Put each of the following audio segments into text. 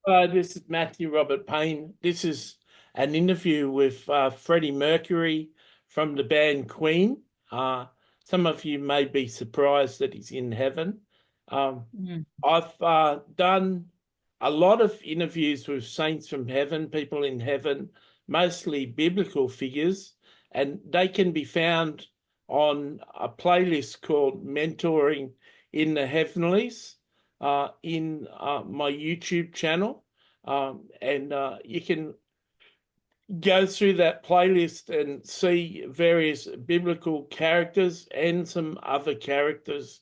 This is Matthew Robert Payne. This is an interview with Freddie Mercury from the band Queen. Some of you may be surprised that he's in heaven. Um, Mm. I've done a lot of interviews with saints from heaven, people in heaven, mostly biblical figures, and they can be found on a playlist called Mentoring in the Heavenlies in my YouTube channel. And you can go through that playlist and see various biblical characters and some other characters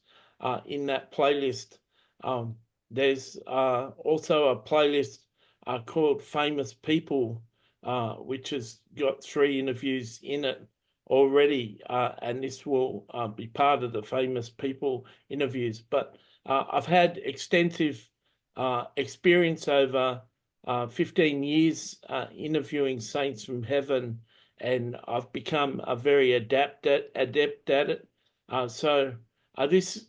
in that playlist. There's also a playlist called Famous People, which has got 3 interviews in it already, and this will be part of the Famous People interviews. But I've had extensive experience over 15 years interviewing saints from heaven, and I've become a very adept at it. So this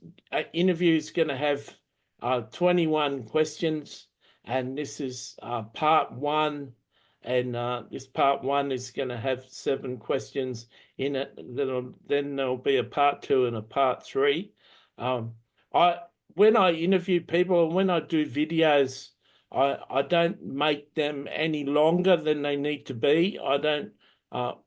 interview is going to have 21 questions, and this is part one. And this part one is going to have 7 questions in it. Then there'll be a part two and a part three. Um, I when I interview people and when I do videos, I don't make them any longer than they need to be. I don't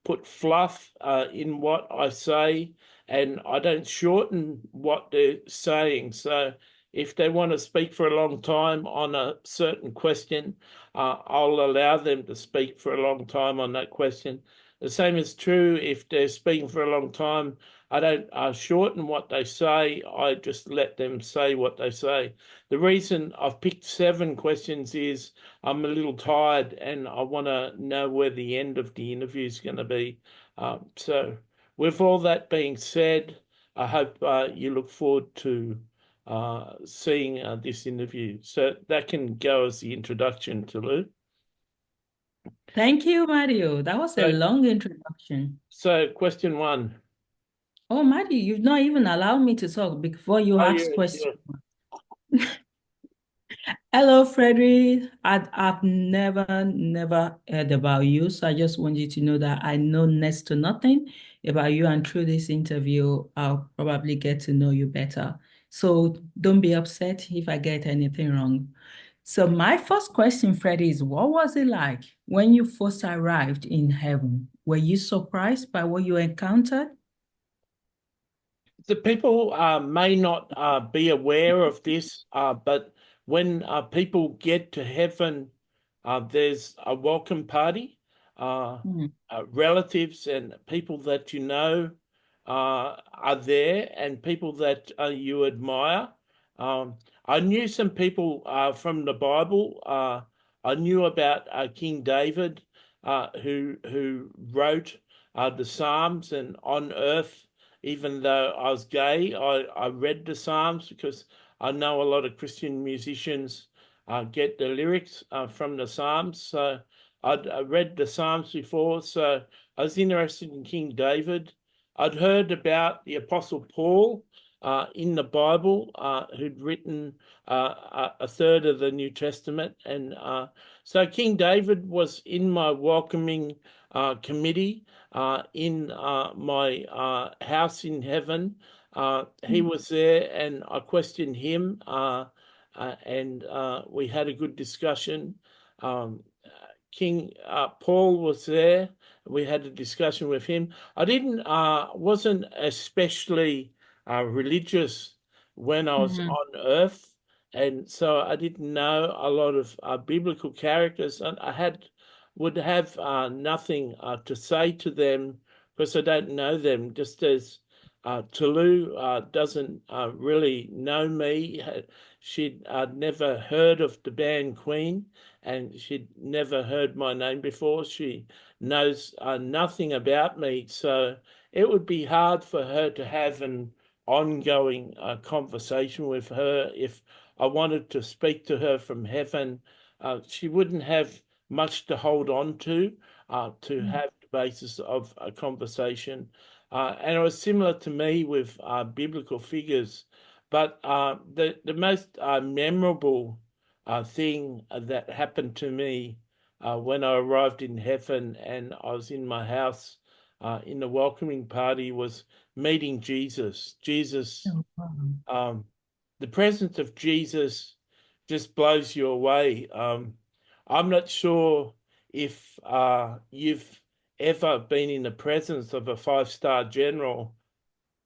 put fluff in what I say, and I don't shorten what they're saying. So if they want to speak for a long time on a certain question, I'll allow them to speak for a long time on that question. The same is true if they're speaking for a long time. I don't shorten what they say. I just let them say what they say. The reason I've picked 7 questions is I'm a little tired and I want to know where the end of the interview is going to be. So, with all that being said, I hope you look forward to seeing this interview. So that can go as the introduction to Lou. Thank you, Mario. That was a So, long introduction. so question one. Oh, Mario, you've not even allowed me to talk before you Oh, ask yeah. questions. Hello, Freddie. I've never heard about you, so I just want you to know that I know next to nothing about you, and through this interview, I'll probably get to know you better. So don't be upset if I get anything wrong. So my first question, Freddie, is what was it like when you first arrived in heaven? Were you surprised by what you encountered? The people may not be aware of this, but when people get to heaven, there's a welcome party. Uh, Hmm. Relatives and people that you know are there, and people that you admire. Um, I knew some people from the Bible. I knew about King David, who wrote the Psalms, and on earth, even though I was gay, I read the Psalms because I know a lot of Christian musicians get the lyrics from the Psalms. So I read the Psalms before, so I was interested in King David. I'd heard about the Apostle Paul in the Bible, who'd written a third of the New Testament. And so King David was in my welcoming committee in my house in heaven. He was there, and I questioned him, and we had a good discussion. Um, King Paul was there. We had a discussion with him. I wasn't especially religious when I was Mhm. on earth, and so I didn't know a lot of biblical characters, and would have nothing to say to them because I don't know them. Just as Tulu doesn't really know me, she'd never heard of the band Queen, and she'd never heard my name before. She knows nothing about me, so it would be hard for her to have an ongoing conversation with her. If I wanted to speak to her from heaven, she wouldn't have much to hold on to have the basis of a conversation. And it was similar to me with biblical figures, but the most memorable thing that happened to me when I arrived in heaven and I was in my house in the welcoming party was meeting Jesus. Jesus, Oh, wow. um, the presence of Jesus just blows you away. I'm not sure if you've ever been in the presence of a five-star general,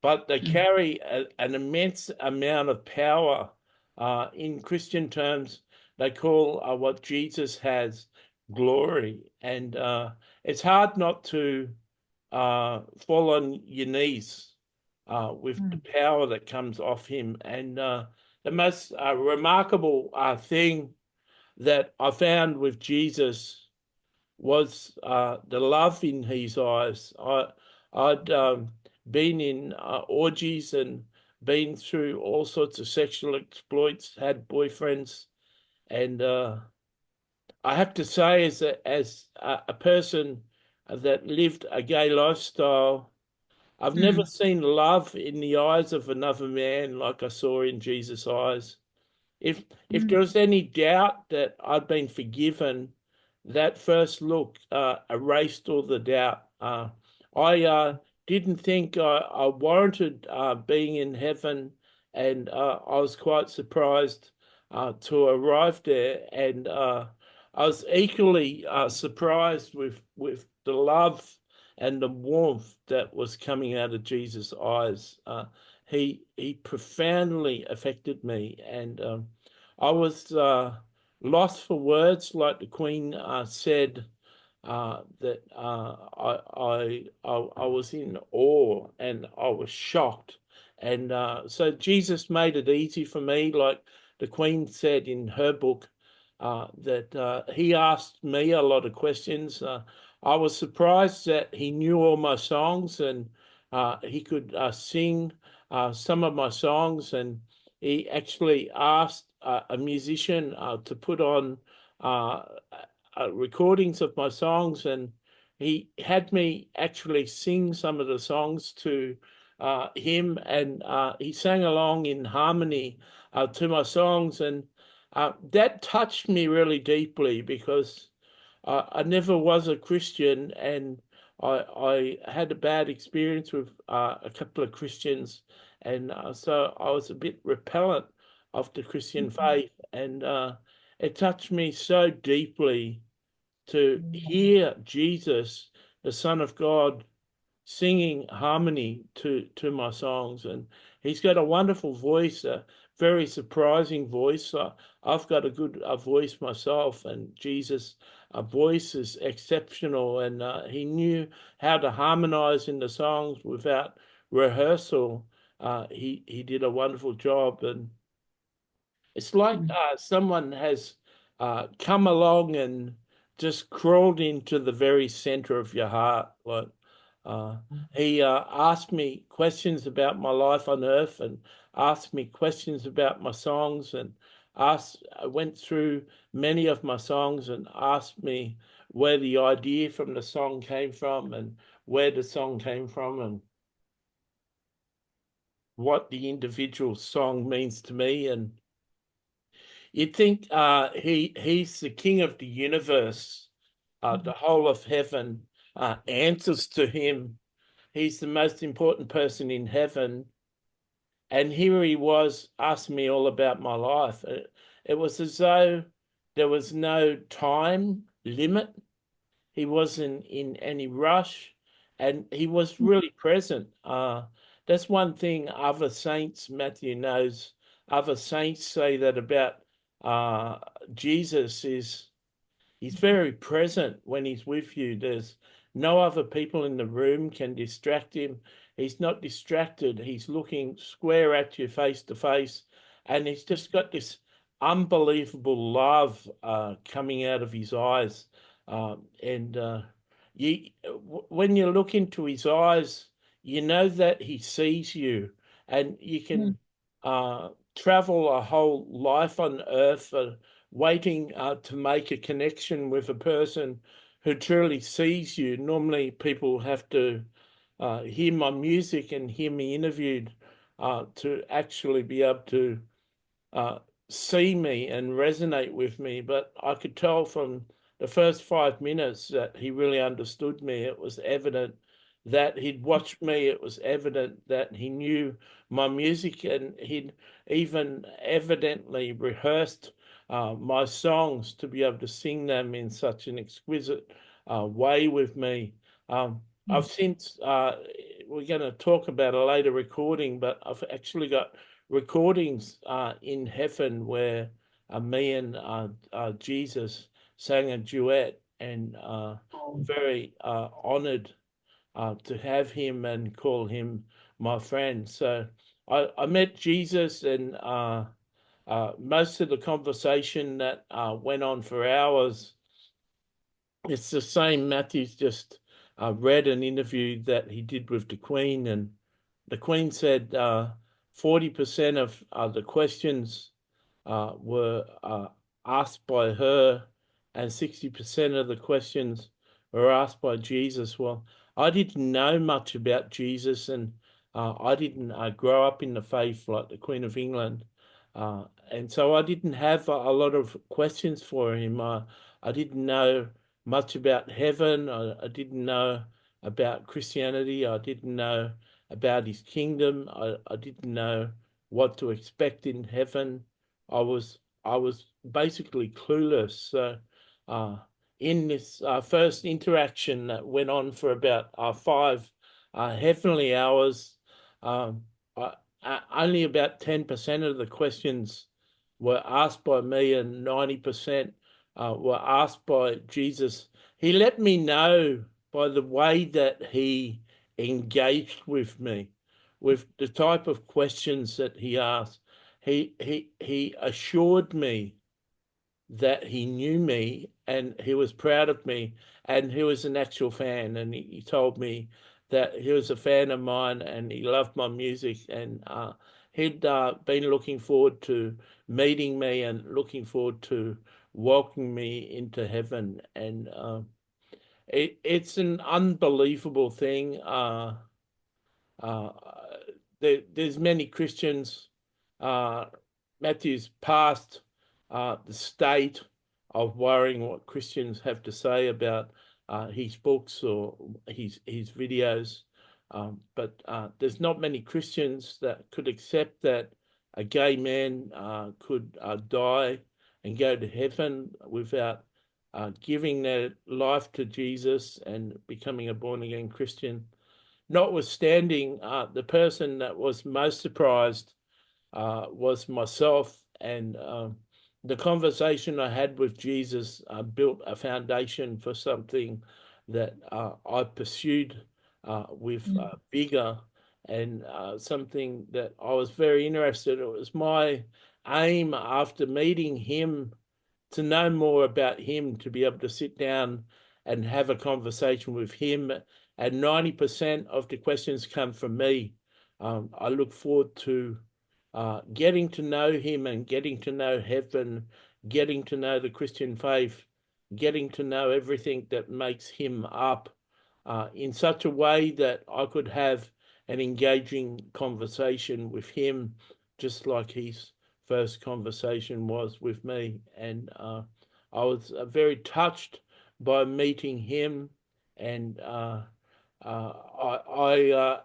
but they Mm, carry an immense amount of power. In Christian terms, they call what Jesus has glory. And it's hard not to fall on your knees with the mm, power that comes off him. And the most remarkable thing that I found with Jesus was the love in his eyes. I'd been in orgies and been through all sorts of sexual exploits, had boyfriends, and I have to say, as a person that lived a gay lifestyle, I've never mm, seen love in the eyes of another man like I saw in Jesus' eyes. If mm, there was any doubt that I'd been forgiven, that first look erased all the doubt. I didn't think I warranted being in heaven, and I was quite surprised to arrive there. And I was equally surprised with the love and the warmth that was coming out of Jesus' eyes. He profoundly affected me, and I was lost for words, like the Queen said. That I was in awe and I was shocked, and so Jesus made it easy for me, like the Queen said in her book, that he asked me a lot of questions. I was surprised that he knew all my songs and he could sing some of my songs, and he actually asked a musician to put on uh, recordings of my songs, and he had me actually sing some of the songs to him, and he sang along in harmony to my songs, and that touched me really deeply because I never was a Christian, and I had a bad experience with a couple of Christians, and so I was a bit repellent of the Christian mm, faith, and it touched me so deeply to mm, hear Jesus, the Son of God, singing harmony to my songs. And he's got a wonderful voice, a very surprising voice. I've got a good voice myself, and Jesus' voice is exceptional, and he knew how to harmonize in the songs without rehearsal. He did a wonderful job, and it's like mm, someone has come along and just crawled into the very center of your heart. Like uh, he asked me questions about my life on earth, and asked me questions about my songs, and I went through many of my songs and asked me where the idea from the song came from, and where the song came from, and what the individual song means to me. And you'd think he's the king of the universe, the mm, whole of heaven answers to him. He's the most important person in heaven, and here he was asking me all about my life. It was as though there was no time limit. He wasn't in any rush, and he was mm, really present. That's one thing other saints, Matthew knows, other saints say that about uh, Jesus is he's very present when he's with you. There's no other people in the room can distract him. He's not distracted. He's looking square at you face to face. And he's just got this unbelievable love coming out of his eyes. And when you look into his eyes, you know that he sees you, and you mm, can travel a whole life on earth waiting to make a connection with a person who truly sees you. Normally, people have to hear my music and hear me interviewed to actually be able to uh, see me and resonate with me, but I could tell from the first 5 minutes that he really understood me. It was evident that he'd watched me. It was evident that he knew my music, and he'd even evidently rehearsed my songs to be able to sing them in such an exquisite way with me. I've since, we're going to talk about a later recording, but I've actually got recordings in heaven where me and Jesus sang a duet, and Oh, very honored to have him and call him my friend. So I met Jesus, and most of the conversation that went on for hours, it's the same. Matthew's just read an interview that he did with the Queen, and the Queen said 40% of the questions were asked by her, and 60% of the questions were asked by Jesus. Well, I didn't know much about Jesus, and I didn't grow up in the faith like the Queen of England. And so I didn't have a lot of questions for him. I didn't know much about heaven. I didn't know about Christianity. I didn't know about his kingdom. I didn't know what to expect in heaven. I was basically clueless. So uh, in this first interaction that went on for about 5 heavenly hours, um, I, only about 10% of the questions were asked by me, and 90% were asked by Jesus. He let me know by the way that he engaged with me, with the type of questions that he asked. He assured me that he knew me and he was proud of me, and he was an actual fan, and he told me that he was a fan of mine and he loved my music, and he'd been looking forward to meeting me and looking forward to welcoming me into heaven. And it's an unbelievable thing. Uh, there's many Christians. Uh, Matthew's past the state of worrying what Christians have to say about his books or his videos. But there's not many Christians that could accept that a gay man could die and go to heaven without giving their life to Jesus and becoming a born again Christian. Notwithstanding, the person that was most surprised was myself, and the conversation I had with Jesus built a foundation for something that I pursued with mm, vigor, and something that I was very interested in. It was my aim after meeting him to know more about him, to be able to sit down and have a conversation with him. And 90% of the questions come from me. I look forward to getting to know him and getting to know heaven, getting to know the Christian faith, getting to know everything that makes him up in such a way that I could have an engaging conversation with him, just like his first conversation was with me. And I was very touched by meeting him. And I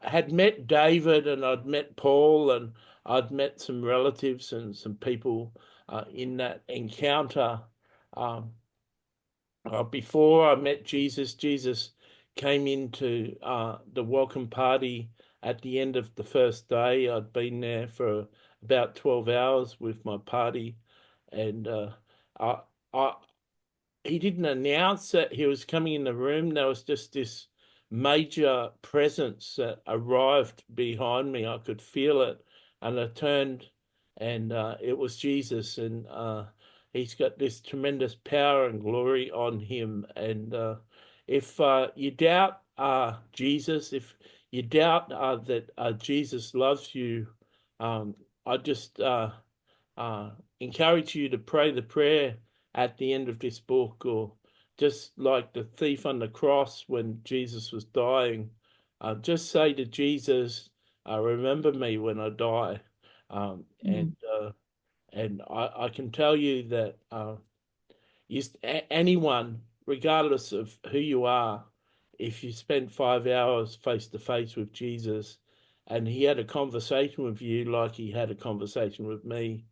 had met David, and I'd met Paul, and I'd met some relatives and some people in that encounter. Um, Before I met Jesus, Jesus came into the welcome party at the end of the first day. I'd been there for about 12 hours with my party, and I, I, he didn't announce that he was coming in the room. There was just this major presence that arrived behind me. I could feel it, and I turned, and it was Jesus, and he's got this tremendous power and glory on him. And if you doubt Jesus, if you doubt that Jesus loves you, I just uh, encourage you to pray the prayer at the end of this book, or just like the thief on the cross when Jesus was dying, just say to Jesus, remember me when I die. And mm, And I can tell you that anyone, regardless of who you are, if you spent 5 hours face to face with Jesus and he had a conversation with you like he had a conversation with me,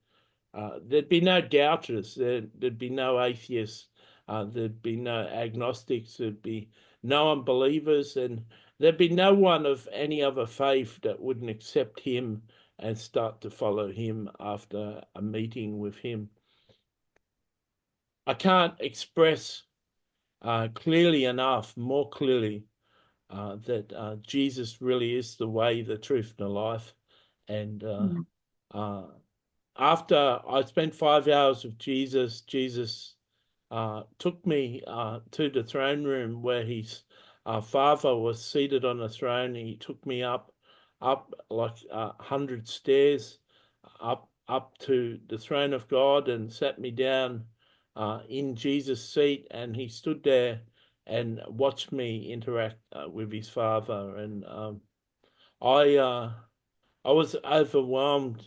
there'd be no doubters, there'd be no atheists, there'd be no agnostics, there'd be no unbelievers, and there'd be no one of any other faith that wouldn't accept him and start to follow him after a meeting with him. I can't express clearly enough, more clearly, that Jesus really is the way, the truth, and the life. And uh, after I spent 5 hours with Jesus, Jesus took me to the throne room where his father was seated on a throne. He took me up like 100 stairs, up to the throne of God, and sat me down in Jesus' seat, and he stood there and watched me interact with his father. And I uh, I was overwhelmed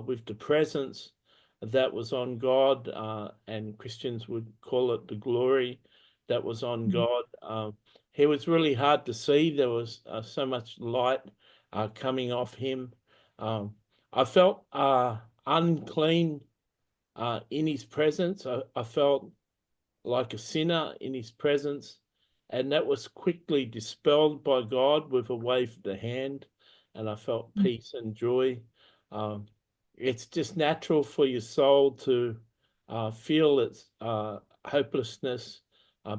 with the presence that was on God, and Christians would call it the glory that was on God. He was really hard to see. There was so much light coming off him. Um, I felt unclean in his presence. I felt like a sinner in his presence, and that was quickly dispelled by God with a wave of the hand, and I felt peace and joy. Um, it's just natural for your soul to feel its hopelessness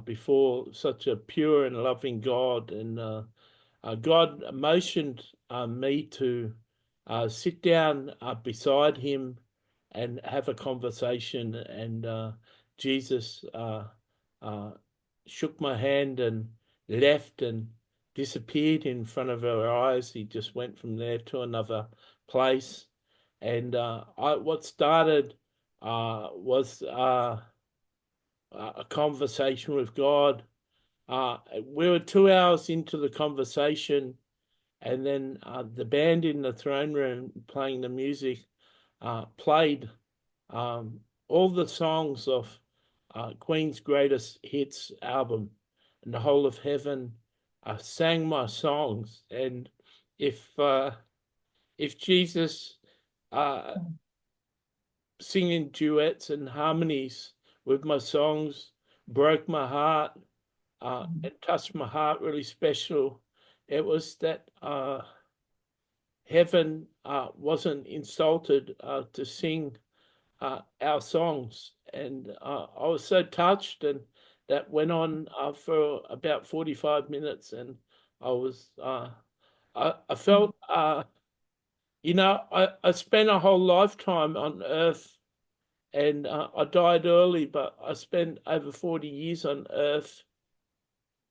before such a pure and loving God, and God motioned me to sit down beside him and have a conversation. And Jesus uh, shook my hand and left and disappeared in front of our eyes. He just went from there to another place. And what started was a conversation with God. We were 2 hours into the conversation, and then the band in the throne room playing the music played all the songs of Queen's greatest hits album, and the whole of heaven sang my songs. And if uh, if Jesus uh, singing duets and harmonies with my songs broke my heart and touched my heart really special, it was that heaven wasn't insulted to sing our songs. And I was so touched, and that went on for about 45 minutes. And I was, I felt, I spent a whole lifetime on earth, and I died early, but I spent over 40 years on earth,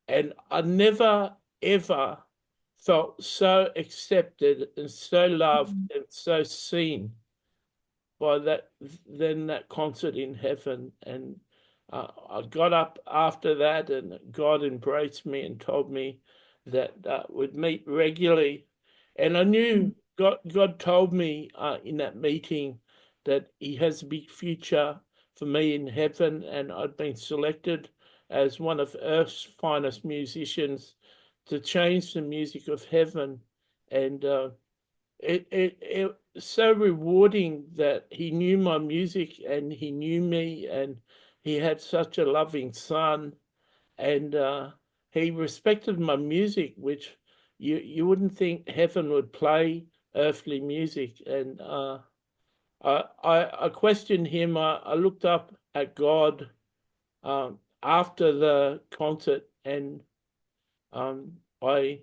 and I never, ever felt so accepted and so loved and so seen by that concert in heaven. And I got up after that, and God embraced me and told me that we'd meet regularly. And I knew God told me in that meeting that he has a big future for me in heaven, and I'd been selected as one of earth's finest musicians to change the music of heaven. And it so rewarding that he knew my music and he knew me, and he had such a loving son, and he respected my music, which you wouldn't think heaven would play earthly music. And I questioned him. I looked up at God after the concert, and um, I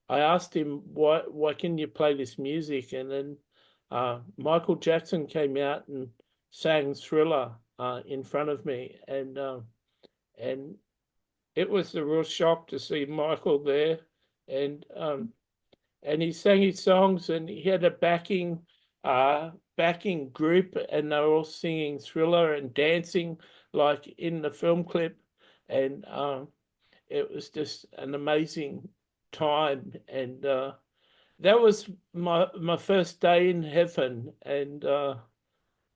I asked him why can you play this music, and then Michael Jackson came out and sang Thriller in front of me, and it was a real shock to see Michael there, and and he sang his songs, and he had a backing group, and they were all singing Thriller and dancing like in the film clip, and it was just an amazing time. And that was my first day in heaven. And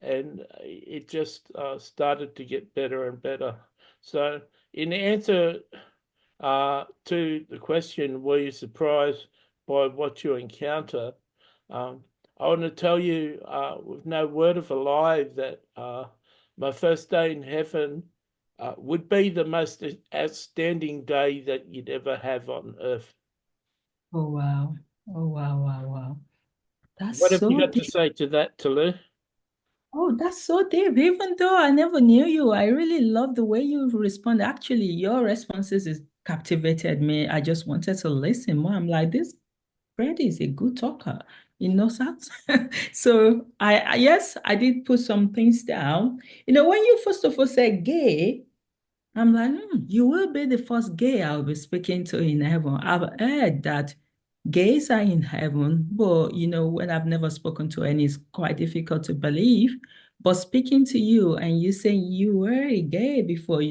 and it just started to get better and better. So, in answer to the question, were you surprised by what you encounter? Um, I want to tell you with no word of a lie that my first day in heaven would be the most outstanding day that you'd ever have on earth. Oh, wow. Oh, wow, wow, wow. That's What have you so got to deep. say to that, Tulu? Oh, that's so deep. Even though I never knew you, I really love the way you respond. Actually, your responses is captivated me. I just wanted to listen more. I'm like, this Freddie is a good talker. He knows how to. So yes, I did put some things down. When you first of all said gay, I'm like, you will be the first gay I'll be speaking to in heaven. I've heard that gays are in heaven, but when I've never spoken to any, it's quite difficult to believe. But speaking to you and you saying you were a gay before,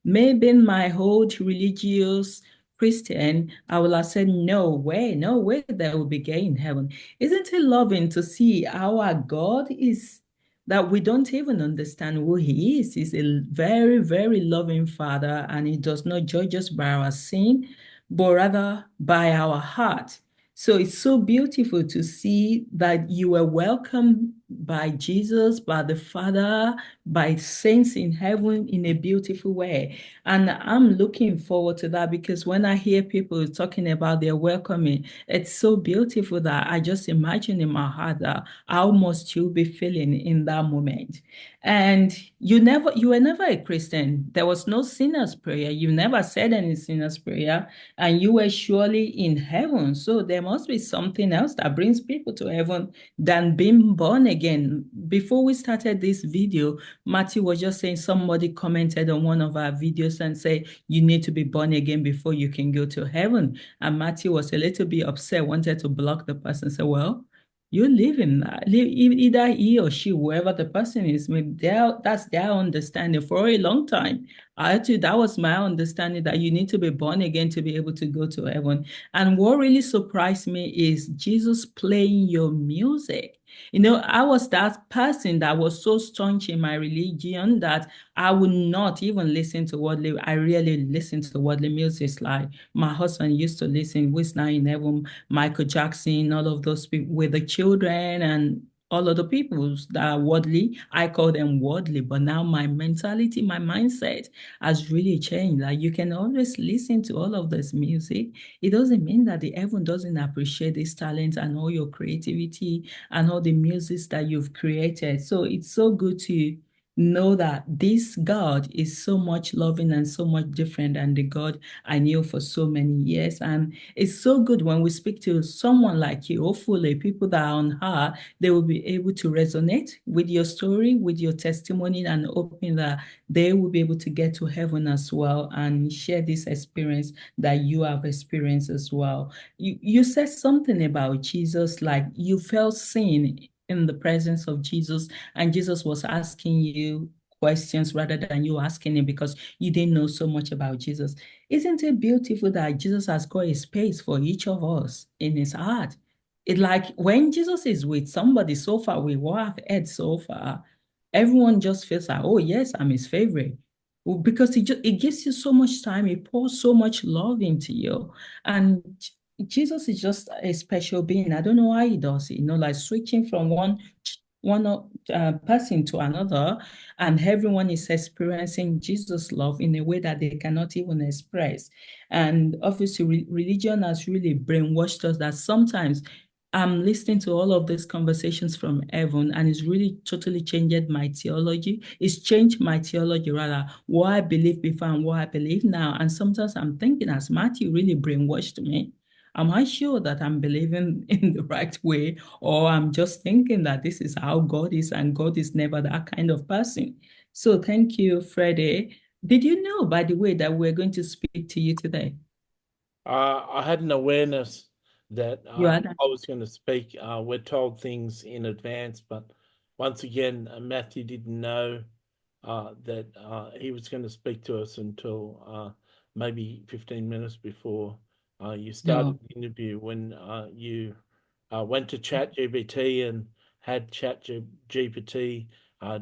maybe in my old religious Christian, I will have said, no way there will be gay in heaven. Isn't it loving to see our God is that we don't even understand who he is? He's a very, very loving father, and he does not judge us by our sin, but rather by our heart. So it's so beautiful to see that you were welcomed by Jesus, by the Father, by saints in heaven in a beautiful way. And I'm looking forward to that, because when I hear people talking about their welcoming, it's so beautiful that I just imagine in my heart that how must you be feeling in that moment. And you were never a Christian. There was no sinner's prayer. You never said any sinner's prayer, and you were surely in heaven. So there must be something else that brings people to heaven than being born again. Before we started this video, Matthew was just saying somebody commented on one of our videos and say you need to be born again before you can go to heaven. And Matthew was a little bit upset, wanted to block the person. Say, well, you live in that. Either he or she, whoever the person is, maybe that's their understanding for a long time. Actually, that was my understanding, that you need to be born again to be able to go to heaven. And what really surprised me is Jesus playing your music. I was that person that was so staunch in my religion that I would not even listen to worldly. I really listen to worldly music. Like my husband used to listen, Who's Now in Heaven, Michael Jackson, all of those people with the children and all of the people that are worldly. I call them worldly, but now my mentality, my mindset has really changed. Like you can always listen to all of this music. It doesn't mean that the heaven doesn't appreciate this talent and all your creativity and all the music that you've created. So it's so good to know that this God is so much loving and so much different than the God I knew for so many years. And it's so good when we speak to someone like you, hopefully people that are on her, they will be able to resonate with your story, with your testimony, and hoping that they will be able to get to heaven as well and share this experience that you have experienced as well. You said something about Jesus, like you felt seen in the presence of Jesus, and Jesus was asking you questions rather than you asking him because you didn't know so much about Jesus. Isn't it beautiful that Jesus has got a space for each of us in his heart? It like when Jesus is with somebody so far, we what have heard so far, everyone just feels like, oh yes, I'm his favorite. Well, because it gives you so much time, it pours so much love into you. And Jesus is just a special being. I don't know why he does it, like switching from one person to another, and everyone is experiencing Jesus' love in a way that they cannot even express. And obviously, religion has really brainwashed us that sometimes I'm listening to all of these conversations from heaven, and it's really totally changed my theology. It's changed my theology, rather, what I believe before and what I believe now. And sometimes I'm thinking, as Matthew really brainwashed me, am I sure that I'm believing in the right way? Or I'm just thinking that this is how God is, and God is never that kind of person. So thank you, Freddie. Did you know, by the way, that we're going to speak to you today? I had an awareness that You are. I was going to speak. We're told things in advance, but once again, Matthew didn't know that he was going to speak to us until maybe 15 minutes before you started No. the interview when you went to ChatGPT and had GPT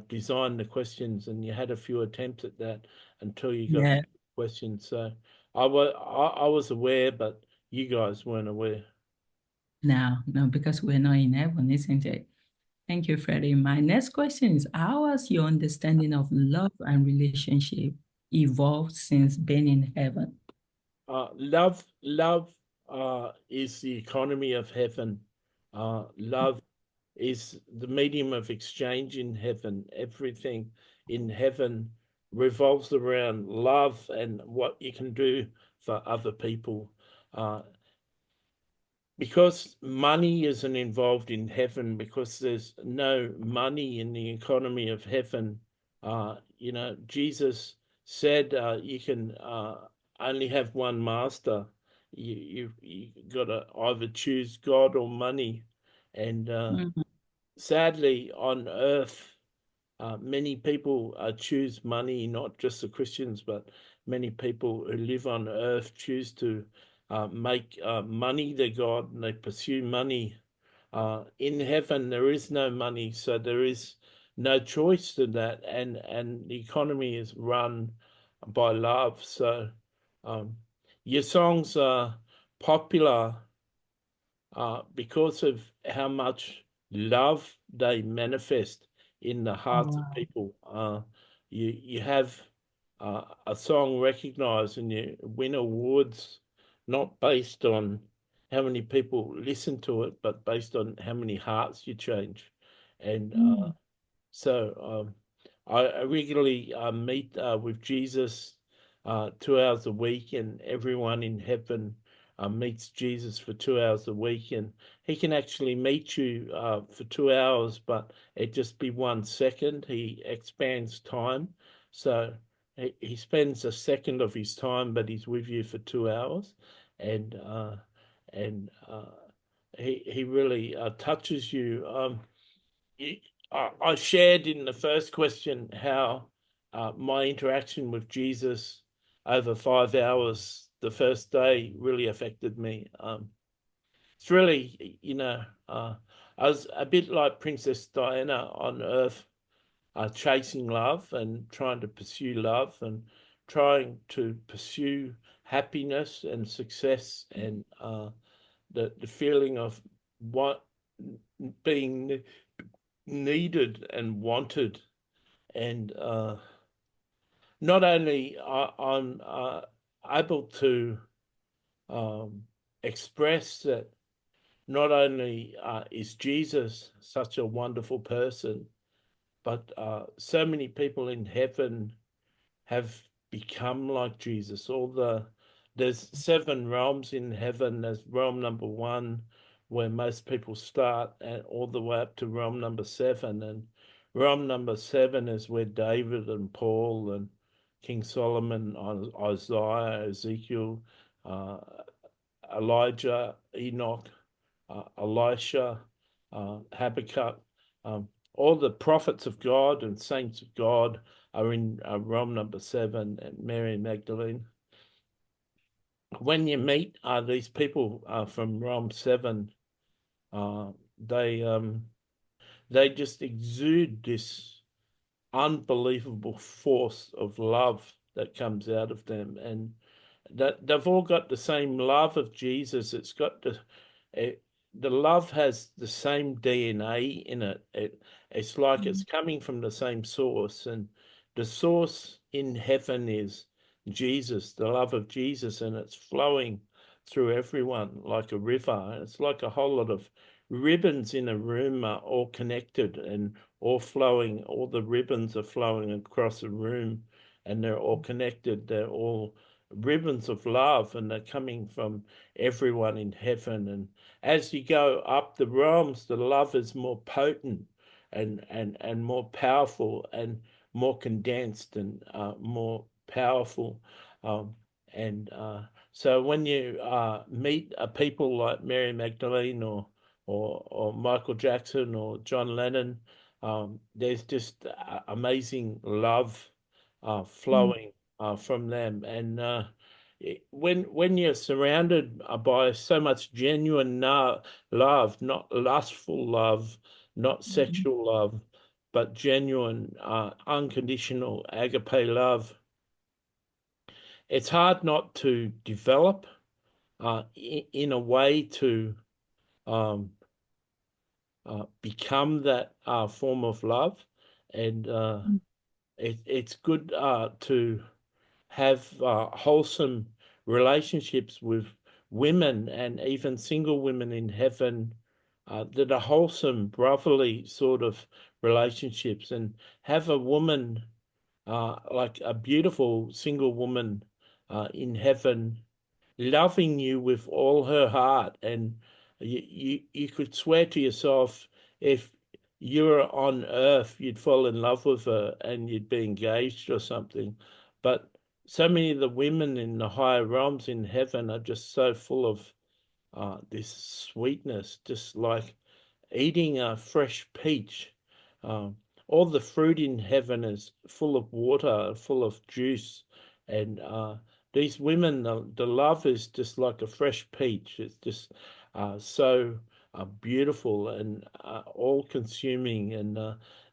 design the questions, and you had a few attempts at that until you got Yeah. the questions. So I was aware, but you guys weren't aware. No, no, because we're not in heaven, isn't it? Thank you, Freddie. My next question is, how has your understanding of love and relationship evolved since being in heaven? Love is the economy of heaven. Love is the medium of exchange in heaven. Everything in heaven revolves around love and what you can do for other people. Uh, because money isn't involved in heaven, because there's no money in the economy of heaven. Jesus said you can only have one master. You got to either choose God or money, and Mhm. sadly, on earth, many people choose money, not just the Christians, but many people who live on earth choose to make money their God, and they pursue money. In heaven, there is no money, so there is no choice to that, and the economy is run by love. So um, your songs are popular because of how much love they manifest in the hearts of Wow. people. You have a song recognized and you win awards not based on how many people listen to it, but based on how many hearts you change. And Mm. I regularly meet with Jesus 2 hours a week, and everyone in heaven meets Jesus for 2 hours a week. And he can actually meet you for 2 hours, but it just be 1 second. He expands time. So he spends a second of his time, but he's with you for 2 hours. And and he really touches you. I shared in the first question how my interaction with Jesus over 5 hours the first day really affected me. It's really, I was a bit like Princess Diana on Earth, chasing love and trying to pursue love and trying to pursue happiness and success and the feeling of what being needed and wanted. And not only I'm able to um, express that not only is Jesus such a wonderful person, but so many people in heaven have become like Jesus. There's 7 realms in heaven. There's realm number 1, where most people start, and all the way up to realm number 7. And realm number 7 is where David and Paul and King Solomon, Isaiah, Ezekiel, uh, Elijah, Enoch, Elisha, Habakkuk, all the prophets of God and saints of God are in realm number 7, and Mary Magdalene. When you meet these people from realm 7, uh, they they just exude this unbelievable force of love that comes out of them, and that they've all got the same love of Jesus. It, the love has the same DNA in it. It's like it's coming from the same source, and the source in heaven is Jesus, the love of Jesus, and it's flowing through everyone like a river. It's like a whole lot of ribbons in a room are all connected and all flowing. All the ribbons are flowing across a room, and they're all connected. They're all ribbons of love, and they're coming from everyone in heaven. And as you go up the realms, the love is more potent and more powerful and more condensed and more powerful. Um, and so when you meet people like Mary Magdalene or Michael Jackson or John Lennon, there's just amazing love Mm. flowing from them. And when you're surrounded by so much genuine love, not lustful love, not sexual love, but genuine, unconditional agape love. It's hard not to develop in a way to um, become that form of love, and it's good to have wholesome relationships with women and even single women in heaven that are wholesome, brotherly sort of relationships, and have a woman like a beautiful single woman in heaven loving you with all her heart. And you could swear to yourself if you were on earth, you'd fall in love with her and you'd be engaged or something. But so many of the women in the higher realms in heaven are just so full of this sweetness, just like eating a fresh peach. Um, all the fruit in heaven is full of water, full of juice, and these women, the love is just like a fresh peach. It's just so beautiful and all-consuming, and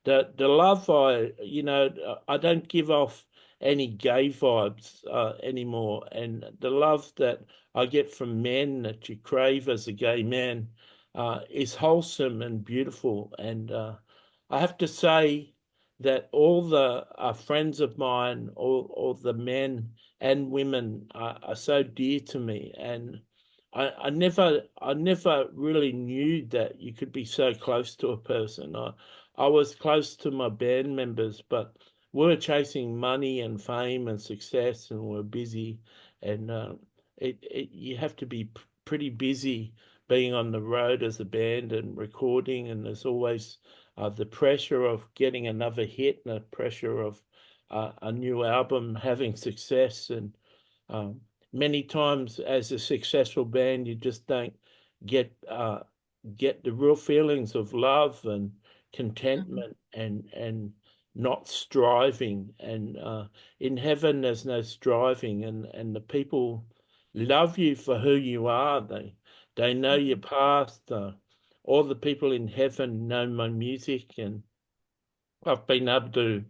the love I don't give off any gay vibes anymore, and the love that I get from men that you crave as a gay man is wholesome and beautiful. And I have to say that all the friends of mine, all the men and women are so dear to me. And I never really knew that you could be so close to a person. I was close to my band members, but we were chasing money and fame and success, and we were busy. And you have to be pretty busy being on the road as a band and recording, and there's always the pressure of getting another hit and the pressure of a new album having success. And um, many times as a successful band, you just don't get get the real feelings of love and contentment and not striving. And in heaven, there's no striving, and the people love you for who you are. They know your past. All the people in heaven know my music, and I've been able to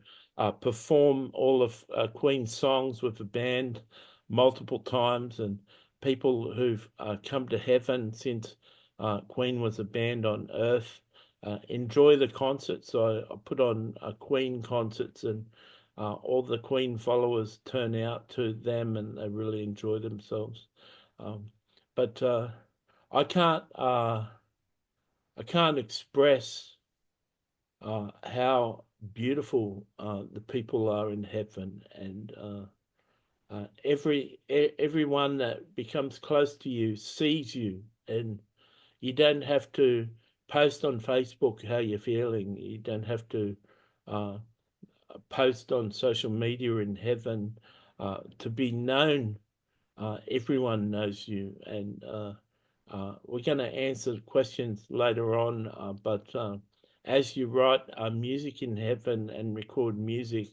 perform all of Queen's songs with the band multiple times, and people who've come to heaven since Queen was a band on Earth enjoy the concerts. So I put on Queen concerts, and all the Queen followers turn out to them, and they really enjoy themselves. Um, but I can't uh, I can't express how beautiful the people are in heaven, and everyone that becomes close to you sees you, and you don't have to post on Facebook how you're feeling. You don't have to uh, post on social media in heaven to be known. Everyone knows you, and we're going to answer questions later on. But as you write music in heaven and record music,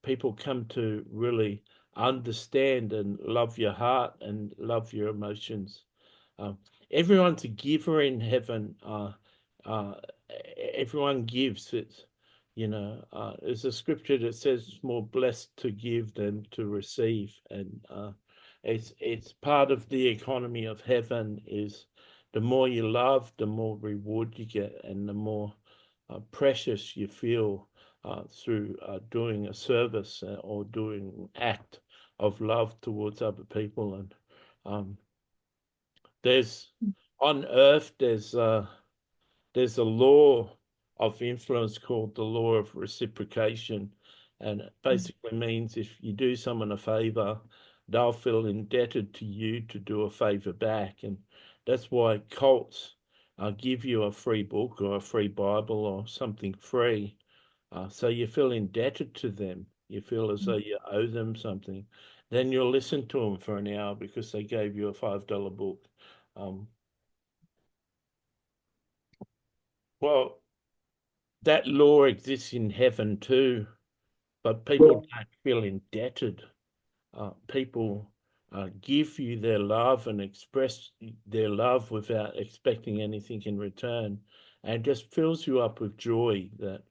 people come to really understand and love your heart and love your emotions. Um, Everyone's a giver in heaven. Uh, Everyone gives it. There's a scripture that says it's more blessed to give than to receive, and it's part of the economy of heaven. Is the more you love, the more reward you get, and the more precious you feel through doing a service or doing an act of love towards other people. And um, there's on earth there's a law of influence called the law of reciprocation, and it basically means if you do someone a favor, they'll feel indebted to you to do a favor back. And that's why cults give you a free book or a free Bible or something free, so you feel indebted to them. You feel as though you owe them something. Then you'll listen to them for an hour because they gave you a $5 book. Um, well, that law exists in heaven too, but people don't feel indebted. People give you their love and express their love without expecting anything in return. and just fills you up with joy that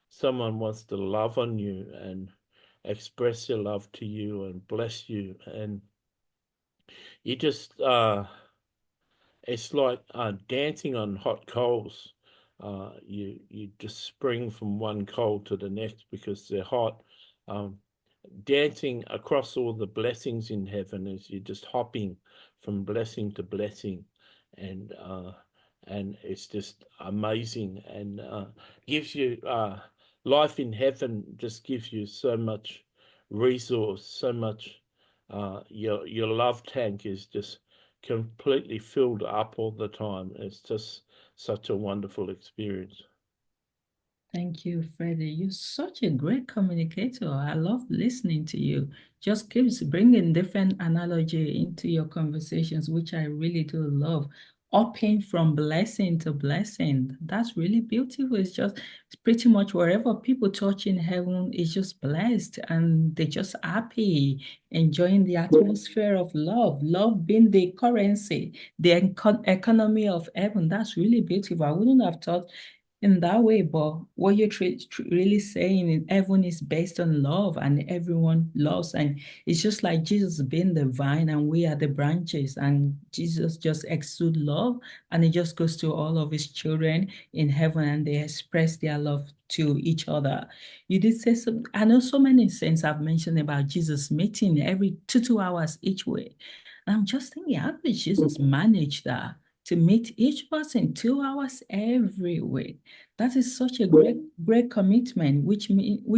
someone wants to love on you and express their love to you and bless you. And you just, it's like dancing on hot coals. You just spring from one coal to the next because they're hot. Um, Dancing across all the blessings in heaven as you're just hopping from blessing to blessing, and it's just amazing, and gives you life in heaven. Just gives you so much resource, so much. Your love tank is just completely filled up all the time. It's just such a wonderful experience. Thank you, Freddie. You're such a great communicator. I love listening to you. Just keeps bringing different analogy into your conversations, which I really do love. Upping from blessing to blessing. That's really beautiful. It's pretty much wherever people touch in heaven is just blessed and they're just happy, enjoying the atmosphere of love, love being the currency, the economy of heaven. That's really beautiful. I wouldn't have thought in that way, but what you're really saying in heaven is based on love and everyone loves. And it's just like Jesus being the vine and we are the branches. And Jesus just exude love and it just goes to all of his children in heaven and they express their love to each other. You did say some, I know so many saints have mentioned about Jesus meeting every two hours each way. And I'm just thinking, how did Jesus manage that? To meet each person 2 hours every week. That is such a great commitment, which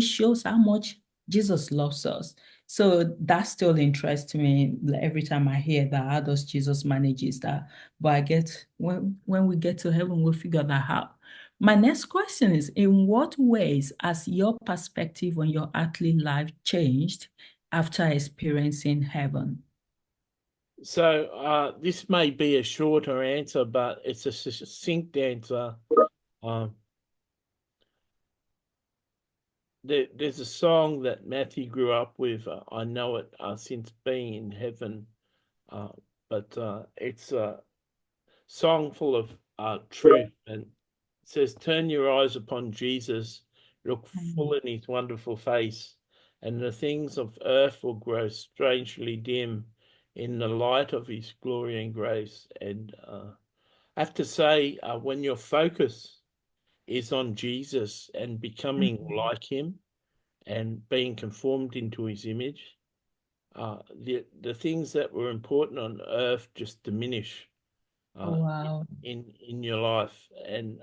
shows how much Jesus loves us. So that still interests me every time I hear that. How does Jesus manages that? But I get when we get to heaven, we'll figure that out. My next question is, in what ways has your perspective on your earthly life changed after experiencing heaven? So this may be a shorter answer, but it's a succinct answer. Um, there's a song that Matthew grew up with. I know it since being in heaven, uh, but it's a song full of truth, and it says, "Turn your eyes upon Jesus, look full Mm. in his wonderful face, and the things of earth will grow strangely dim in the light of his glory and grace." And I have to say, when your focus is on Jesus and becoming like him and being conformed into his image, the things that were important on earth just diminish Oh, uh, wow. in your life. And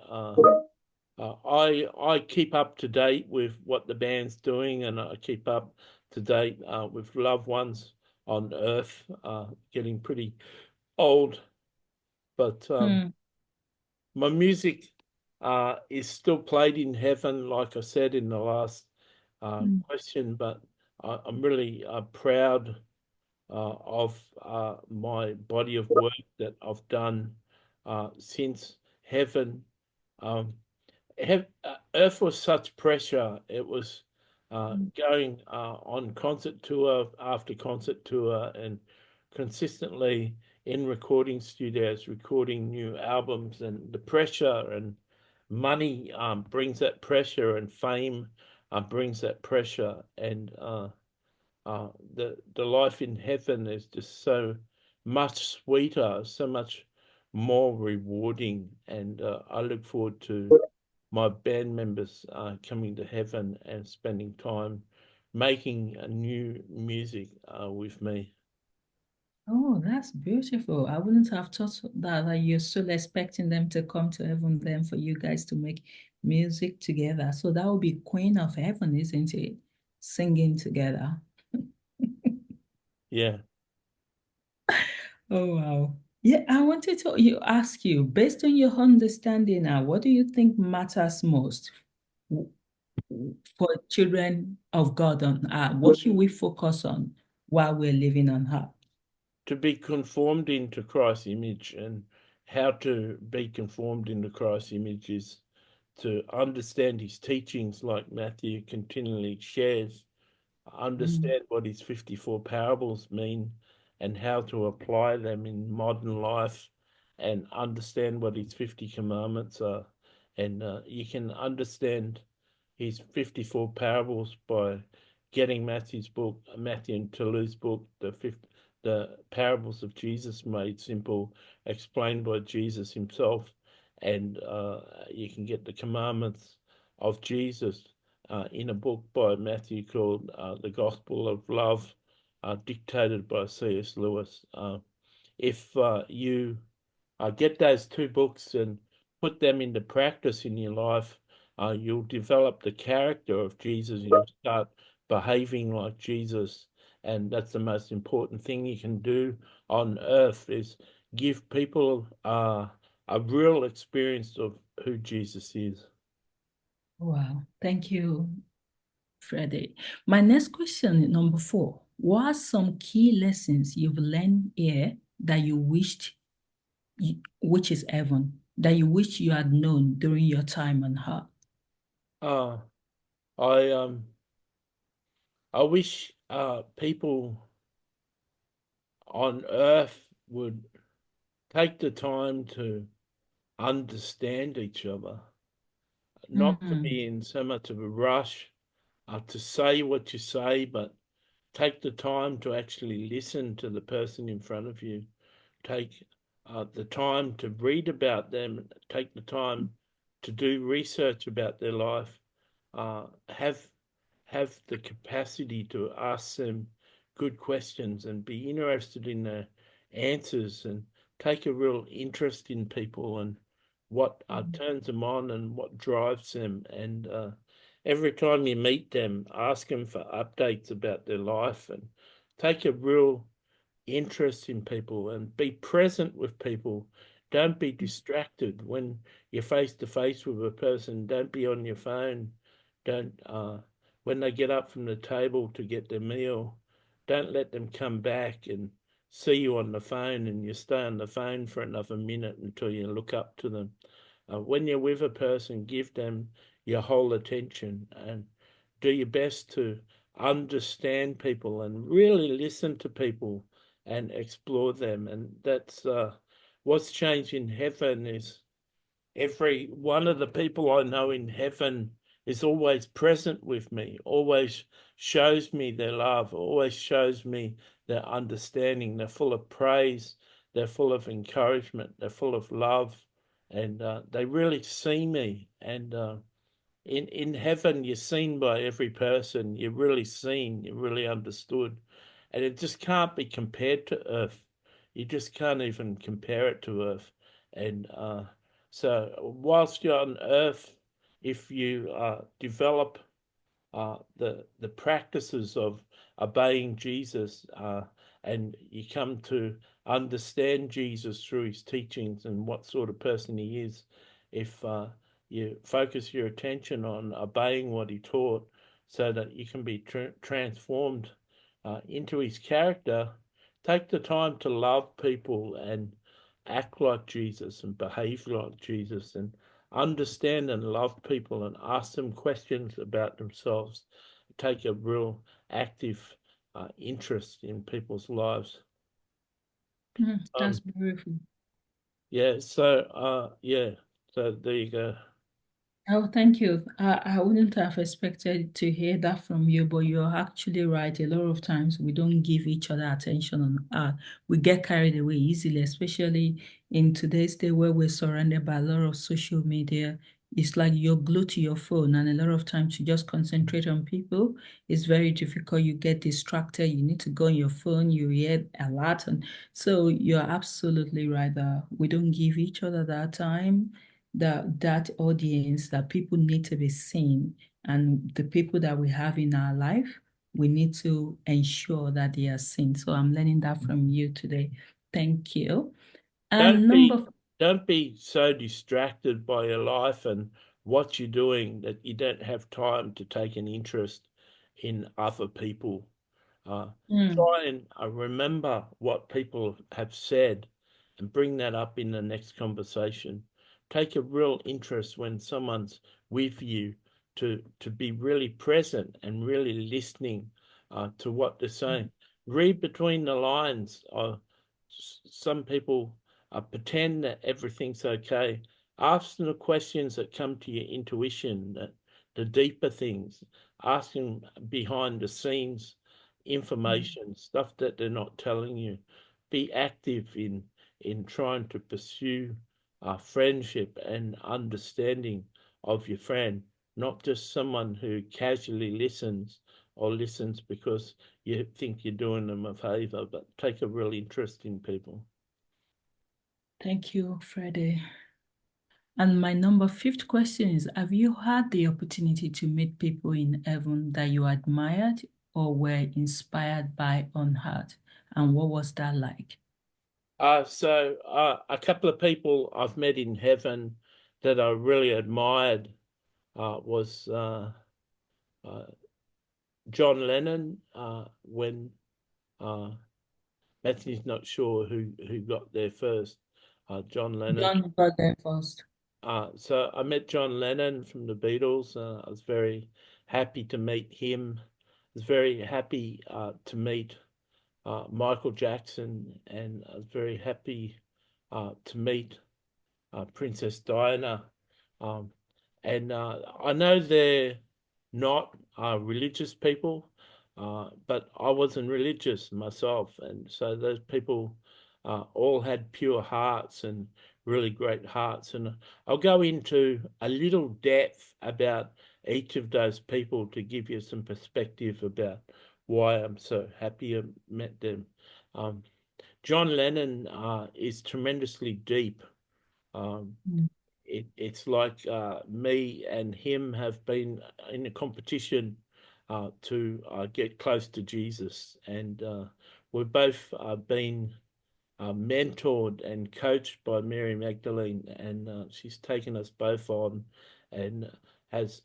I keep up to date with what the band's doing, and I keep up to date with loved ones on earth, getting pretty old, but Hmm. my music is still played in heaven, like I said in the last Hmm. question. But I'm really proud of my body of work that I've done since heaven. Um, Earth was such pressure. It was going on concert tour after concert tour and consistently in recording studios, recording new albums, and the pressure and money brings that pressure, and fame brings that pressure, and the life in heaven is just so much sweeter, so much more rewarding, and I look forward to my band members coming to heaven and spending time making a new music with me. Oh, that's beautiful. I wouldn't have thought that you're still expecting them to come to heaven then for you guys to make music together. So that would be Queen of Heaven, isn't it? Singing together. Yeah. Oh, wow. Yeah, I wanted to ask you, based on your understanding now, what do you think matters most w- for children of God on earth? What should we focus on while we're living on earth? To be conformed into Christ's image, and how to be conformed into Christ's image is to understand his teachings, like Matthew continually shares, Mm. understand what his 54 parables mean and how to apply them in modern life, and understand what his 50 commandments are. and you can understand his 54 parables by getting Matthew's book, Matthew and Toulouse book, the parables of Jesus made simple, explained by Jesus himself, and you can get the commandments of Jesus in a book by Matthew called The Gospel of Love, dictated by C.S. Lewis. If you get those two books and put them into practice in your life, you'll develop the character of Jesus. You'll start behaving like Jesus. And that's the most important thing you can do on earth is give people a real experience of who Jesus is. Wow. Thank you, Freddie. My next question, number 4. What are some key lessons you've learned here that you wished, which is heaven, that you wish you had known during your time on Earth? Uh, I I wish people on earth would take the time to understand each other, not to Mm, be in so much of a rush to say what you say, but take the time to actually listen to the person in front of you. Take the time to read about them. Take the time to do research about their life. Have the capacity to ask them good questions and be interested in their answers and take a real interest in people and what turns them on and what drives them. And every time you meet them, ask them for updates about their life and take a real interest in people and be present with people. Don't be distracted when you're face to face with a person. Don't be on your phone. Don't when they get up from the table to get their meal, don't let them come back and see you on the phone and you stay on the phone for another minute until you look up to them. When you're with a person, give them your whole attention and do your best to understand people and really listen to people and explore them. And that's what's changed in heaven is every one of the people I know in heaven is always present with me, always shows me their love, always shows me their understanding. They're full of praise, they're full of encouragement, they're full of love, and they really see me. And in heaven, you're seen by every person. You're really seen. You're really understood, and it just can't be compared to Earth. You just can't even compare it to Earth. And so, whilst you're on Earth, if you develop the practices of obeying Jesus, and you come to understand Jesus through his teachings and what sort of person he is, if you focus your attention on obeying what he taught so that you can be transformed into his character, take the time to love people and act like Jesus and behave like Jesus and understand and love people and ask them questions about themselves, take a real active interest in people's lives. that's Um, beautiful. yeah, so there you go. Oh, thank you. I wouldn't have expected to hear that from you, but you're actually right. A lot of times we don't give each other attention on we get carried away easily, especially in today's day where we're surrounded by a lot of social media. It's like you're glued to your phone, and a lot of times to just concentrate on people is very difficult. You get distracted, you need to go on your phone, you hear a lot. And so you're absolutely right that we don't give each other that time, that audience, that people need to be seen, and the people that we have in our life, we need to ensure that they are seen. So I'm learning that from you today. Thank you. Don't And be number don't be so distracted by your life and what you're doing that you don't have time to take an interest in other people. mm, Try and remember what people have said and bring that up in the next conversation. Take a real interest when someone's with you to be really present and really listening to what they're saying. Read between the lines. Some people pretend that everything's okay. Ask them the questions that come to your intuition, the deeper things. Ask them behind the scenes information, stuff that they're not telling you. Be active in trying to pursue friendship and understanding of your friend, not just someone who casually listens or listens because you think you're doing them a favor, but take a real interest in people. Thank you, Freddie. And my number fifth question is, have you had the opportunity to meet people in heaven that you admired or were inspired by on earth? And what was that like? So a couple of people I've met in heaven that I really admired was John Lennon. When Matthew's not sure who got there first, John Lennon. John got there first. So I met John Lennon from the Beatles. I was very happy to meet him. I was very happy to meet Michael Jackson, and I was very happy to meet Princess Diana. Um, and I know they're not religious people, but I wasn't religious myself. And so those people all had pure hearts and really great hearts. And I'll go into a little depth about each of those people to give you some perspective about why I'm so happy I met them. Um, John Lennon is tremendously deep. Um, it's like me and him have been in a competition to get close to Jesus, and we've both been mentored and coached by Mary Magdalene, and she's taken us both on and has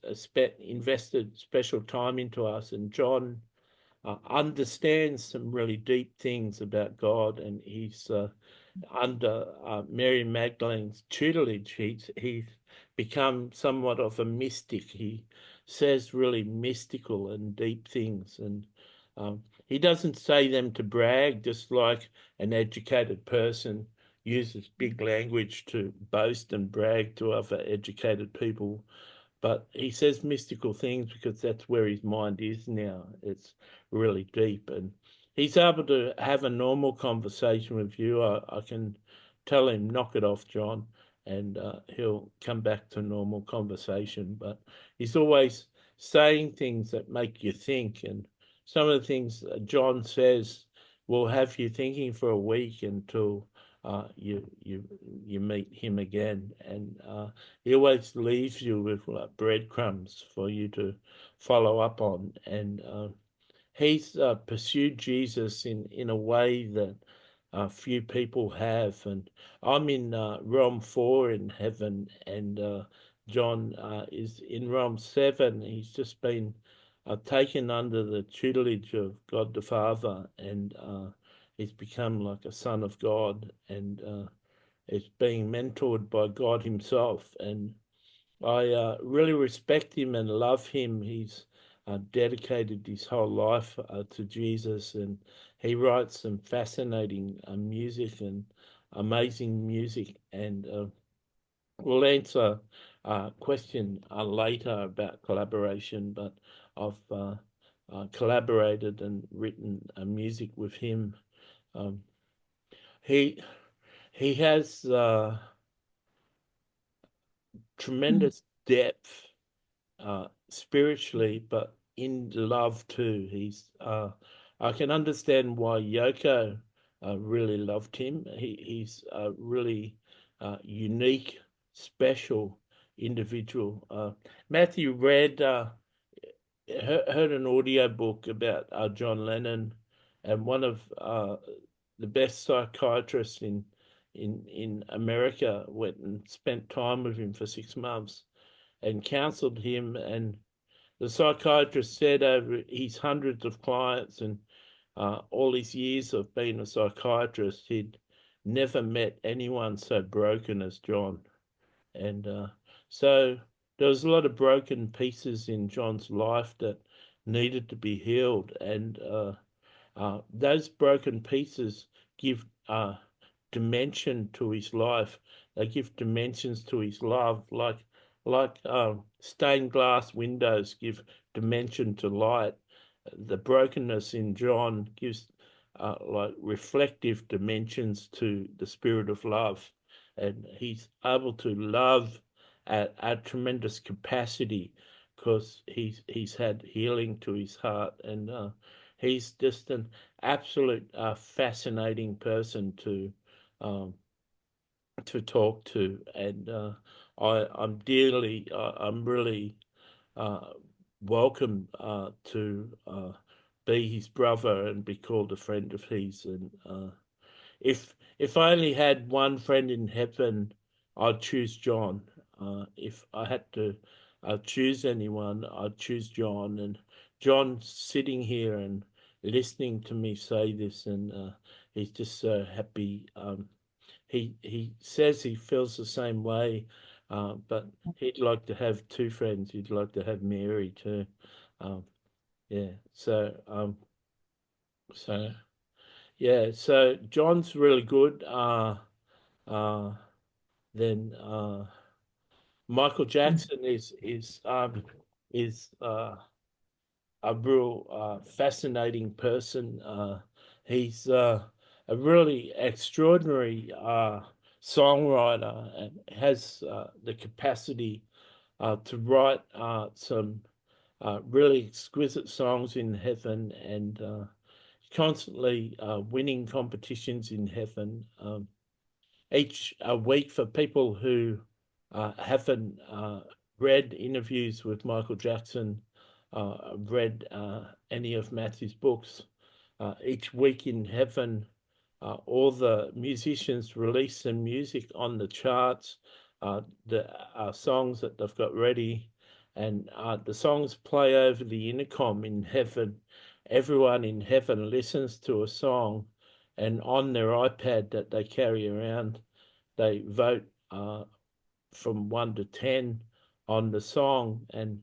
invested special time into us. And John understands some really deep things about God, and he's under Mary Magdalene's tutelage. He's become somewhat of a mystic. He says really mystical and deep things, and he doesn't say them to brag, just like an educated person uses big language to boast and brag to other educated people. But he says mystical things because that's where his mind is now. It's really deep, and he's able to have a normal conversation with you. I can tell him, knock it off, John, and he'll come back to normal conversation. But he's always saying things that make you think, and some of the things John says will have you thinking for a week until you meet him again, and he always leaves you with like breadcrumbs for you to follow up on. And he's pursued Jesus in a way that few people have. And I'm in realm 4 in heaven, and John is in realm 7. He's just been taken under the tutelage of God the Father, and he's become like a son of God, and is being mentored by God Himself. And I really respect him and love him. He's dedicated his whole life to Jesus, and he writes some fascinating music and amazing music. And we'll answer a question later about collaboration, but I've collaborated and written music with him. Um, he he has Mm. tremendous depth spiritually, but in love too. I can understand why Yoko really loved him. He's a really unique, special individual. Matthew read, heard an audio book about John Lennon, and one of the best psychiatrists in America went and spent time with him for 6 months and counseled him. And the psychiatrist said over his hundreds of clients and all his years of being a psychiatrist, he'd never met anyone so broken as John. And so there was a lot of broken pieces in John's life that needed to be healed. And those broken pieces give dimension to his life. They give dimensions to his love, like stained glass windows give dimension to light. The brokenness in John gives like reflective dimensions to the spirit of love, and he's able to love at tremendous capacity because he's had healing to his heart, and he's just an absolute fascinating person um, to talk to, and I'm really uh, welcome to be his brother and be called a friend of his. And if I only had one friend in heaven, I'd choose John. If I had to choose anyone, I'd choose John. And John's sitting here and listening to me say this, and he's just so happy. He says he feels the same way, but he'd like to have two friends. He'd like to have Mary too. Um, yeah. So yeah. So John's really good. Uh, then Michael Jackson is a real fascinating person. He's a really extraordinary songwriter and has the capacity to write some really exquisite songs in heaven, and constantly winning competitions in heaven. Each week, for people who haven't read interviews with Michael Jackson, read any of Matthew's books, each week in heaven, all the musicians release some music on the charts, the songs that they've got ready, and the songs play over the intercom in heaven. Everyone in heaven listens to a song, and on their iPad that they carry around, they vote from 1 to 10 on the song, and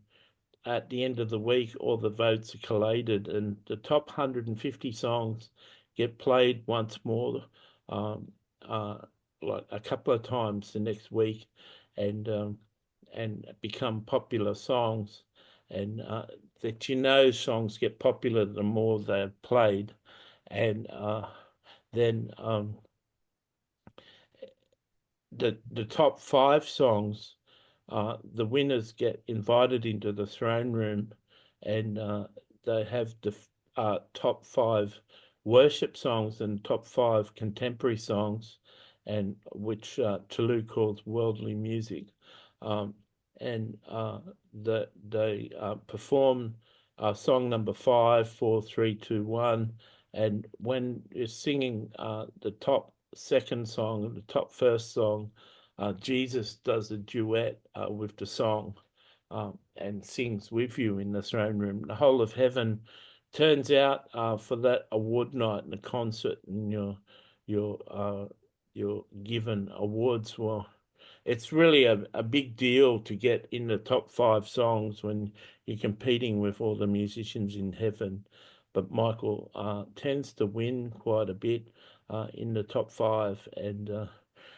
at the end of the week, all the votes are collated, and the top 150 songs get played once more, um, uh, like a couple of times the next week, and become popular songs. And that songs get popular the more they're played, and then the top five songs, the winners get invited into the throne room, and they have the top five worship songs and top five contemporary songs, and which Toulouse calls worldly music. Um, and they perform song number 5, 4, 3, 2, 1. And when you're singing the top second song and the top first song, Jesus does a duet with the song, and sings with you in the throne room. The whole of heaven turns out for that award night and the concert, and you're given awards. Well, it's really a big deal to get in the top five songs when you're competing with all the musicians in heaven. But Michael tends to win quite a bit in the top five, and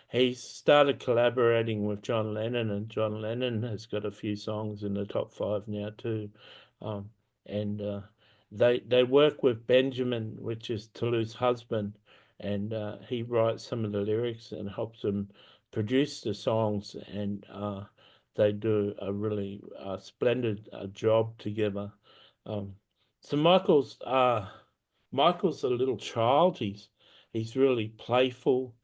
he started collaborating with John Lennon, and John Lennon has got a few songs in the top five now too. Um, and they work with Benjamin, which is Toulouse's husband, and he writes some of the lyrics and helps them produce the songs, and they do a really splendid job together. Um, so Michael's a little child. He's really playful.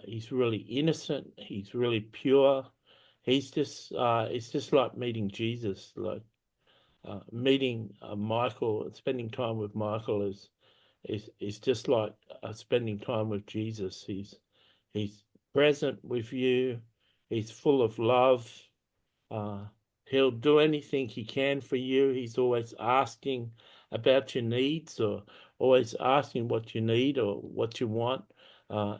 He's really innocent. He's really pure. It's just like meeting Jesus. Like meeting Michael, spending time with Michael is just like spending time with Jesus. He's present with you. He's full of love. Uh, he'll do anything he can for you. He's always asking about your needs, or always asking what you need or what you want.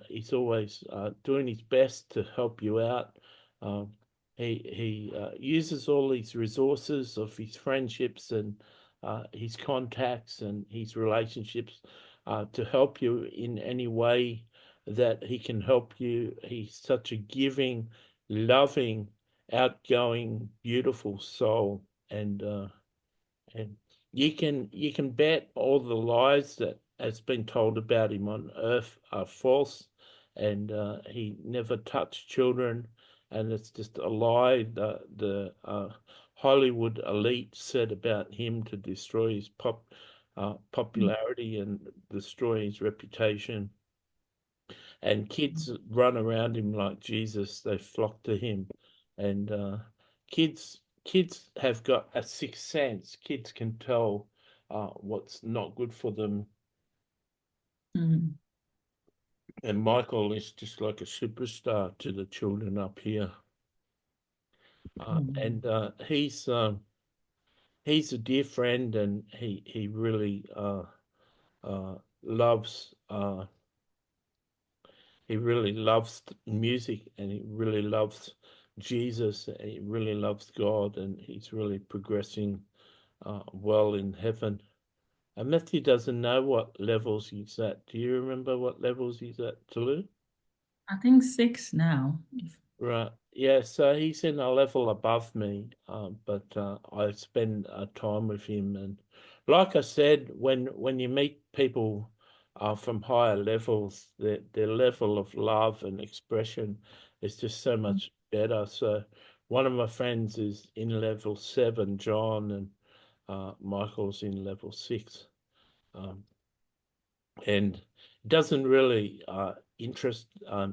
He's always doing his best to help you out. Um, he uses all these resources of his friendships and his contacts and his relationships to help you in any way that he can help you. He's such a giving, loving, outgoing, beautiful soul, and you can bet all the lies that has been told about him on earth are false, and he never touched children, and it's just a lie. The Hollywood elite said about him to destroy his popularity and destroy his reputation. And kids run around him like Jesus. They flock to him, and kids have got a sixth sense. Kids can tell what's not good for them. Mm. And Michael is just like a superstar to the children up here. And Mm. he's a dear friend, and he really loves he really loves music, and he really loves Jesus, and he really loves God, and he's really progressing well in heaven. And Matthew doesn't know what levels he's at. Do you remember what levels he's at, Tulu? I think six now. Right. Yeah, so he's in a level above me, but I spend time with him, and like I said, when you meet people from higher levels, their level of love and expression is just so much better. So one of my friends is in level 7, John, and Michael's in level 6. Um, and it doesn't really interest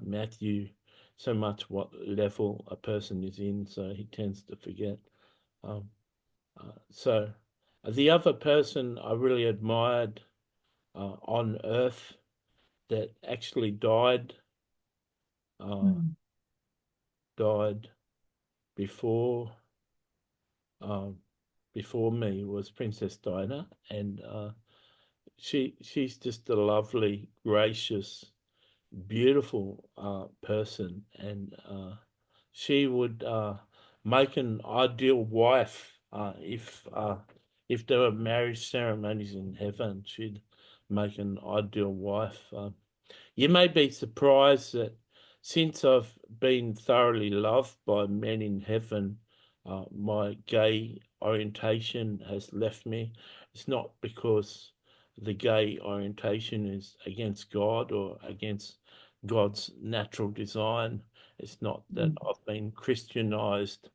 Matthew so much what level a person is in, so he tends to forget. Um, so the other person I really admired on Earth that actually uh, Mm. died before um, before me was Princess Diana, and she's just a lovely, gracious, beautiful person, and she would make an ideal wife if there were marriage ceremonies in heaven. She'd make an ideal wife. You may be surprised that since I've been thoroughly loved by men in heaven, my gay orientation has left me. It's not because the gay orientation is against God or against God's natural design. It's not that Mm. I've been Christianized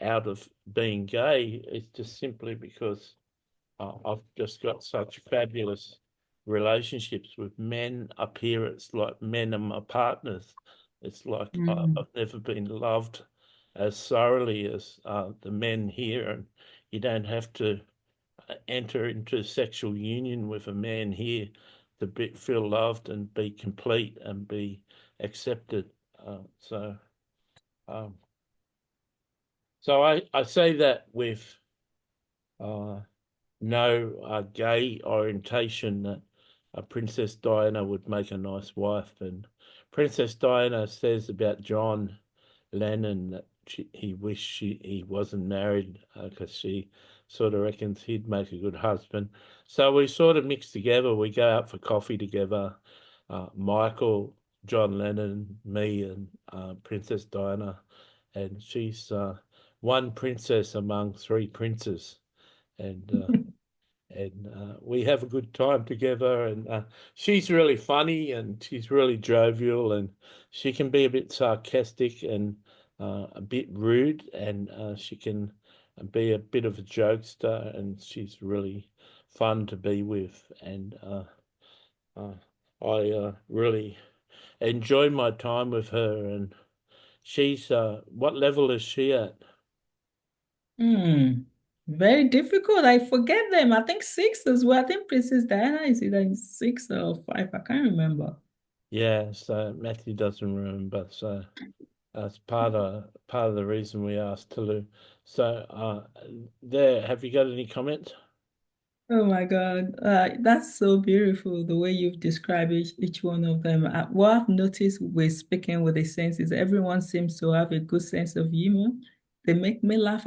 out of being gay. It's just simply because I've just got such fabulous relationships with men up here. It's like men are my partners. It's like Mm. I've never been loved as thoroughly as the men here, and you don't have to enter into sexual union with a man here to feel loved and be complete and be accepted. Uh, so, um, so I say that with uh, no gay orientation, that Princess Diana would make a nice wife. And Princess Diana says about John Lennon that he wished he wasn't married because she sort of reckons he'd make a good husband. So we sort of mix together. We go out for coffee together. Michael, John Lennon, me, and Princess Diana. And she's one princess among three princes. And we have a good time together. And she's really funny, and she's really jovial, and she can be a bit sarcastic and a bit rude, and she can be a bit of a jokester, and she's really fun to be with. And uh, I really enjoy my time with her. And she's what level is she at? Mm. Very difficult. I forget them. I think six as well. I think Princess Diana is either in six or five. I can't remember. Yeah, so Matthew doesn't remember, so that's part of the reason we asked Tulu. So, there, have you got any comments? Oh my God. That's so beautiful the way you've described each one of them. What I've noticed with speaking with the senses, everyone seems to have a good sense of humor. They make me laugh.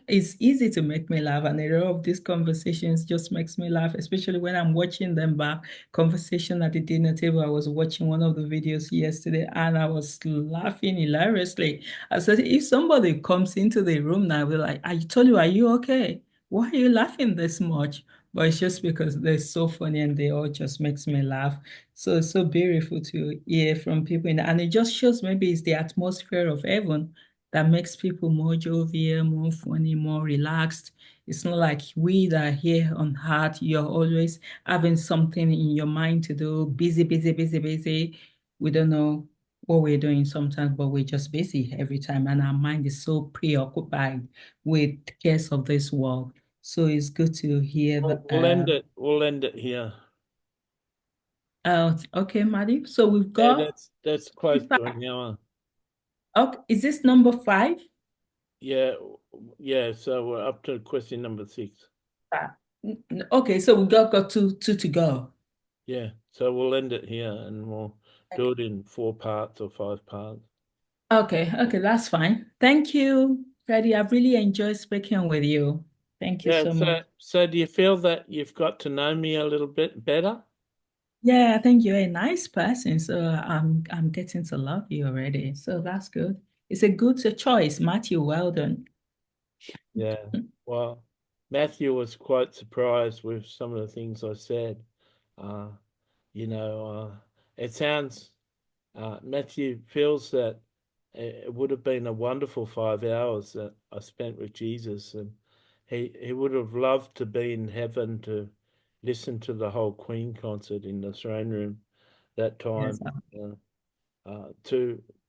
It's easy to make me laugh, and a lot of these conversations just makes me laugh, especially when I'm watching them back. Conversation at the dinner table. I was watching one of the videos yesterday, and I was laughing hilariously. I said, if somebody comes into the room now, we're like, I told you, are you okay? Why are you laughing this much? But it's just because they're so funny and they all just makes me laugh. So it's so beautiful to hear from people, and it just shows maybe it's the atmosphere of heaven that makes people more jovial, more funny, more relaxed. It's not like we that are here on earth, you're always having something in your mind to do, busy, busy, busy, busy. We don't know what we're doing sometimes, but we're just busy every time, and our mind is so preoccupied with the cares of this world. So it's good to hear that. We'll end it. We'll end it here. Okay, Maddie. So we've Yeah, got that's close to an hour. okay. Is this number 5? Yeah, yeah. So we're up to question number 6. Okay, so we got two to go. Yeah, so we'll end it here, and we'll do it in 4 parts or 5 parts. Okay, that's fine. Thank you, Freddie. I've really enjoyed speaking with you. Thank you Yeah. so much. So do you feel that you've got to know me a little bit better? Yeah, I think you're a nice person, so I'm getting to love you already. So that's good. It's a good choice, Matthew. Well done. Yeah. Well, Matthew was quite surprised with some of the things I said. Uh, it sounds. Matthew feels that it would have been a wonderful 5 hours that I spent with Jesus, and he would have loved to be in heaven to listen to the whole Queen concert in the throne room that Yes. time.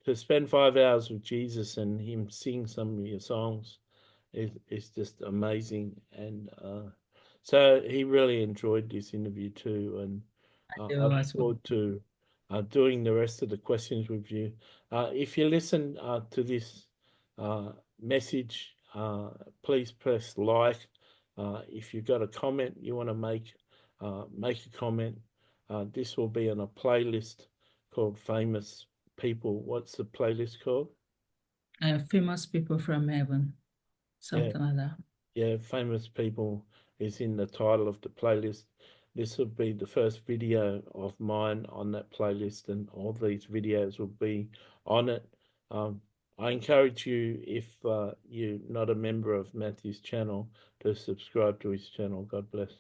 To spend 5 hours with Jesus and him sing some of your songs is just amazing, and so he really enjoyed this interview too, and I Do look as well. forward to doing the rest of the questions with you. If you listen to this message, please press like. If you've got a comment you want to make a comment. This will be on a playlist called Famous People. What's the playlist called? Famous people from heaven, Yeah, something like that. yeah, Famous People is in the title of the playlist. This will be the first video of mine on that playlist, and all these videos will be on it. Um, I encourage you, if you're not a member of Matthew's channel, to subscribe to his channel. God bless.